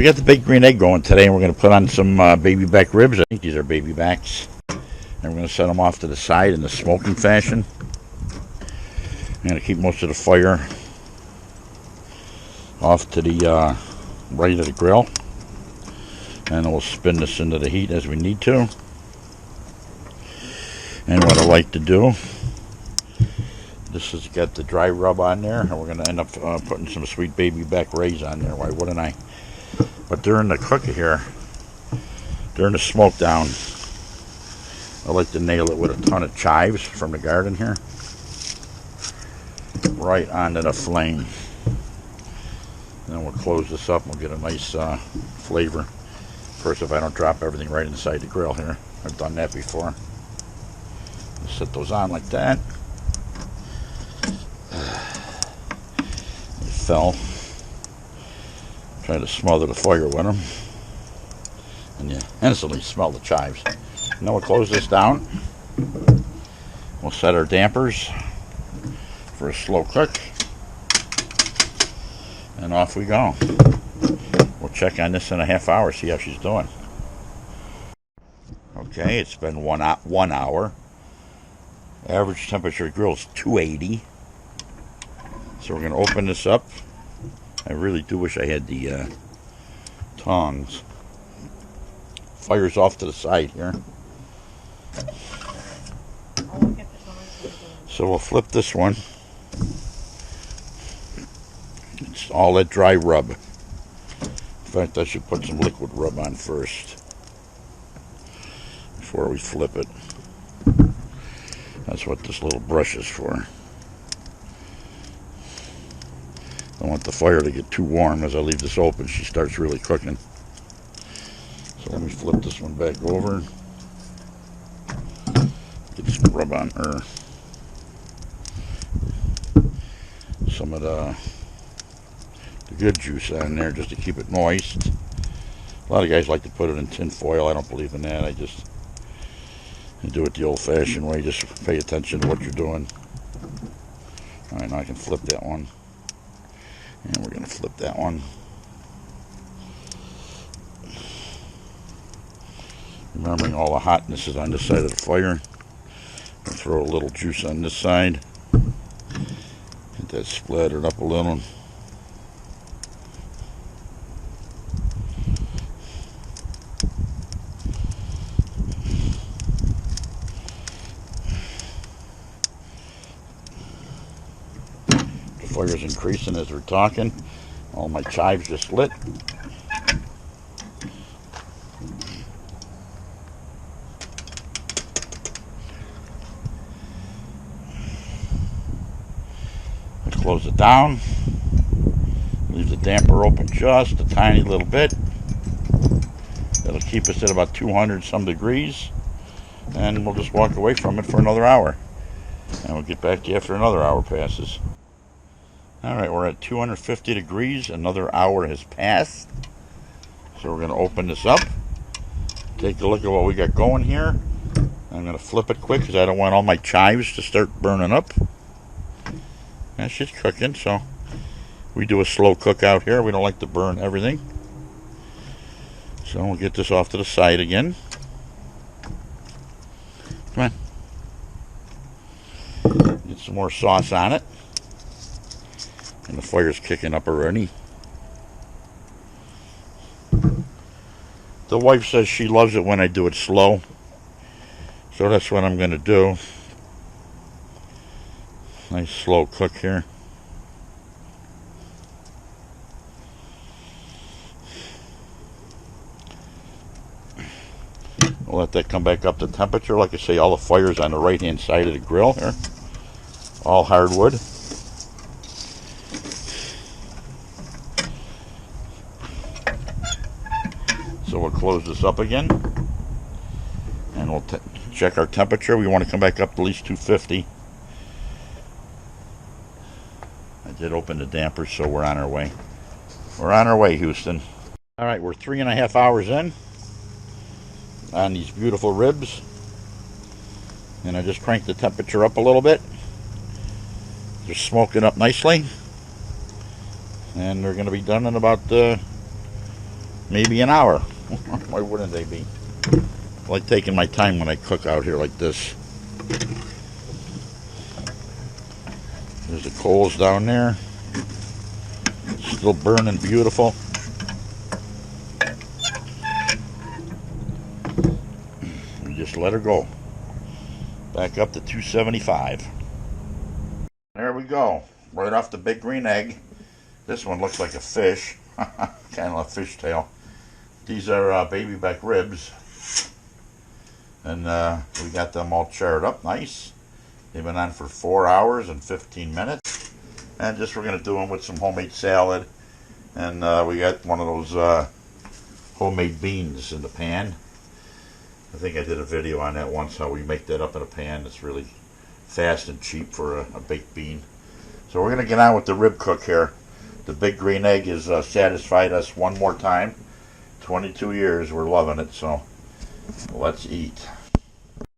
we got the baked green egg going today, and we're going to put on some baby back ribs. I think these are baby backs. And we're going to set them off to the side in the smoking fashion. I'm going to keep most of the fire off to the right of the grill. And then we'll spin this into the heat as we need to. And what I like to do, this has got the dry rub on there, and we're going to end up putting some sweet baby back rays on there. Why wouldn't I? But during the cooking here, during the smoke down, I like to nail it with a ton of chives from the garden here, right onto the flame. And then we'll close this up and we'll get a nice flavor. First, if I don't drop everything right inside the grill here. I've done that before. Set those on like that. They fell. Try to smother the fire with them. And you instantly smell the chives. Now we'll close this down. We'll set our dampers for a slow cook. And off we go. We'll check on this in a half hour, see how she's doing. Okay, it's been 1 hour. Average temperature of the grill is 280. So we're going to open this up. I really do wish I had the tongs. Fire's off to the side here. So we'll flip this one. It's all that dry rub. In fact, I should put some liquid rub on first before we flip it. That's what this little brush is for. Don't want the fire to get too warm. As I leave this open, she starts really cooking. So let me flip this one back over. Get some rub on her. Some of the good juice on there just to keep it moist. A lot of guys like to put it in tin foil. I don't believe in that. I just do it the old-fashioned way. Just pay attention to what you're doing. All right, now I can flip that one. And we're going to flip that one. Remembering all the hotness is on this side of the fire. I'll throw a little juice on this side. Get that splattered up a little. The fire's increasing as we're talking. All my chives just lit. Close it down. Leave the damper open just a tiny little bit. That'll keep us at about 200 some degrees. And we'll just walk away from it for another hour. And we'll get back to you after another hour passes. Alright, we're at 250 degrees. Another hour has passed. So we're going to open this up. Take a look at what we got going here. I'm going to flip it quick because I don't want all my chives to start burning up. And she's cooking, so we do a slow cook out here. We don't like to burn everything. So we'll get this off to the side again. Come on. Get some more sauce on it. And the fire's kicking up already. The wife says she loves it when I do it slow. So that's what I'm going to do. Nice slow cook here. We'll let that come back up to temperature. Like I say, all the fire's on the right hand side of the grill here. All hardwood. So we'll close this up again. And we'll check our temperature. We want to come back up to at least 250. I did open the damper, so we're on our way. We're on our way, Houston. All right, we're 3.5 hours in on these beautiful ribs. And I just cranked the temperature up a little bit. They're smoking up nicely. And they're going to be done in about maybe an hour. Why wouldn't they be? I like taking my time when I cook out here like this. There's the coals down there. Still burning beautiful. We just let her go. Back up to 275. There we go. Right off the big green egg. This one looks like a fish. Kind of a fish tail. These are baby back ribs. And we got them all charred up nice. They've been on for 4 hours and 15 minutes. And just we're going to do them with some homemade salad. And we got one of those homemade beans in the pan. I think I did a video on that once, how we make that up in a pan. It's really fast and cheap for a baked bean. So we're going to get on with the rib cook here. The big green egg has satisfied us one more time. 22 years, we're loving it, so let's eat.